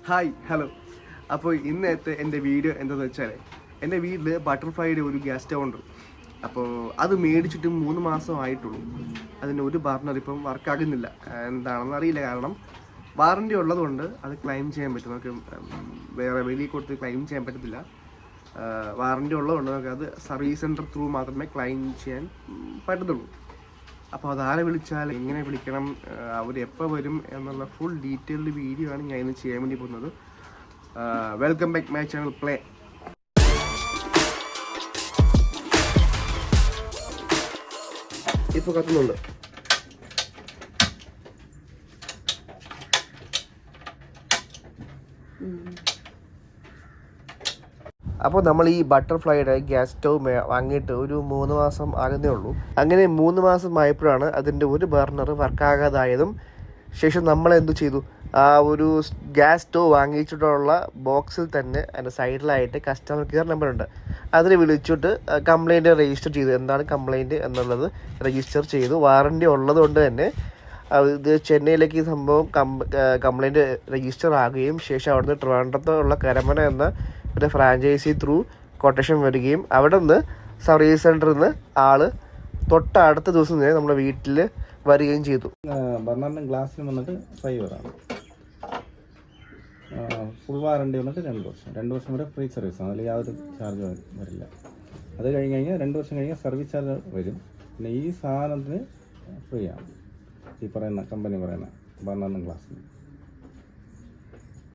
Hi hello. അപ്പോൾ ഇന്നത്തെ എൻ്റെ വീഡിയോ എന്താണെന്ന് വെച്ചാൽ എൻ്റെ വീട്ടിൽ ബട്ടർഫ്ലൈയുടെ ഒരു ഗ്യാസ് സ്റ്റവ് ഉണ്ട്. അപ്പോൾ അത് മേടിച്ചിട്ട് 3 മാസം ആയിട്ടുള്ളൂ. അതിൻ്റെ ഒരു ബർണർ ഇപ്പം വർക്കാകുന്നില്ല. എന്താണെന്ന് അറിയില്ല. കാരണം വാറണ്ടി ഉള്ളതുകൊണ്ട് അത് ക്ലെയിം ചെയ്യാൻ പറ്റും. നമുക്ക് വേറെ വെളിയിൽ കൊടുത്ത് ക്ലെയിം ചെയ്യാൻ പറ്റത്തില്ല. വാറണ്ടി ഉള്ളതുകൊണ്ട് നമുക്ക് അത് സർവീസ് സെൻറ്റർ ത്രൂ മാത്രമേ ക്ലെയിം ചെയ്യാൻ പറ്റത്തുള്ളൂ. അപ്പോൾ അതാരെ വിളിച്ചാൽ എങ്ങനെ വിളിക്കണം, അവർ എപ്പോൾ വരും എന്നുള്ള ഫുൾ ഡീറ്റെയിൽഡ് വീഡിയോ ആണ് ഞാൻ ഇന്ന് ചെയ്യാൻ വേണ്ടി പോകുന്നത്. Welcome back my channel play. ഇപ്പോൾ കത്തുന്നുണ്ട്. അപ്പോൾ നമ്മൾ ഈ ബട്ടർഫ്ലൈയുടെ ഗ്യാസ് സ്റ്റവ് വാങ്ങിയിട്ട് ഒരു 3 മാസം ആകുന്നേ ഉള്ളൂ. അങ്ങനെ 3 മാസം ആയപ്പോഴാണ് അതിൻ്റെ ഒരു ബർണർ വർക്കാകാതായതും. ശേഷം നമ്മൾ എന്തു ചെയ്തു, ആ ഒരു ഗ്യാസ് സ്റ്റവ് വാങ്ങിച്ചിട്ടുള്ള ബോക്സിൽ തന്നെ അതിൻ്റെ സൈഡിലായിട്ട് കസ്റ്റമർ കെയർ നമ്പറുണ്ട്. അതിൽ വിളിച്ചിട്ട് കംപ്ലയിൻറ്റ് രജിസ്റ്റർ ചെയ്തു. എന്താണ് കംപ്ലയിൻറ്റ് എന്നുള്ളത് രജിസ്റ്റർ ചെയ്തു. വാറണ്ടി ഉള്ളത് കൊണ്ട് തന്നെ ഇത് ചെന്നൈയിലേക്ക് ഈ സംഭവം കംപ്ലയിൻറ്റ് രജിസ്റ്റർ ആകുകയും ശേഷം അവിടുന്ന് ട്രിവാൻഡ്രത്തുള്ള കരമന എന്ന ഒരു ഫ്രാഞ്ചൈസി ത്രൂ കൊട്ടേഷൻ വരികയും അവിടെ നിന്ന് സർവീസ് സെൻറ്ററിൽ നിന്ന് ആള് തൊട്ടടുത്ത ദിവസം തന്നെ നമ്മുടെ വീട്ടിൽ വരികയും ചെയ്തു. ബർണറിനും ഗ്ലാസ്സിനും വന്നിട്ട് 5 ആണ്. ഫുൾ വാറണ്ടി വന്നിട്ട് 2 വർഷം. 2 വർഷം വരെ ഫ്രീ സർവീസാണ്. അതിൽ യാതൊരു ചാർജ് വരില്ല. അത് കഴിഞ്ഞ് കഴിഞ്ഞാൽ 2 വർഷം കഴിഞ്ഞാൽ സർവീസ് ചാർജ് വരും. പിന്നെ ഈ സാധനത്തിന് ഫ്രീ ആണ്. ഈ പറയുന്ന കമ്പനി പറയുന്ന ബർണറിനും ഗ്ലാസ്സിനും.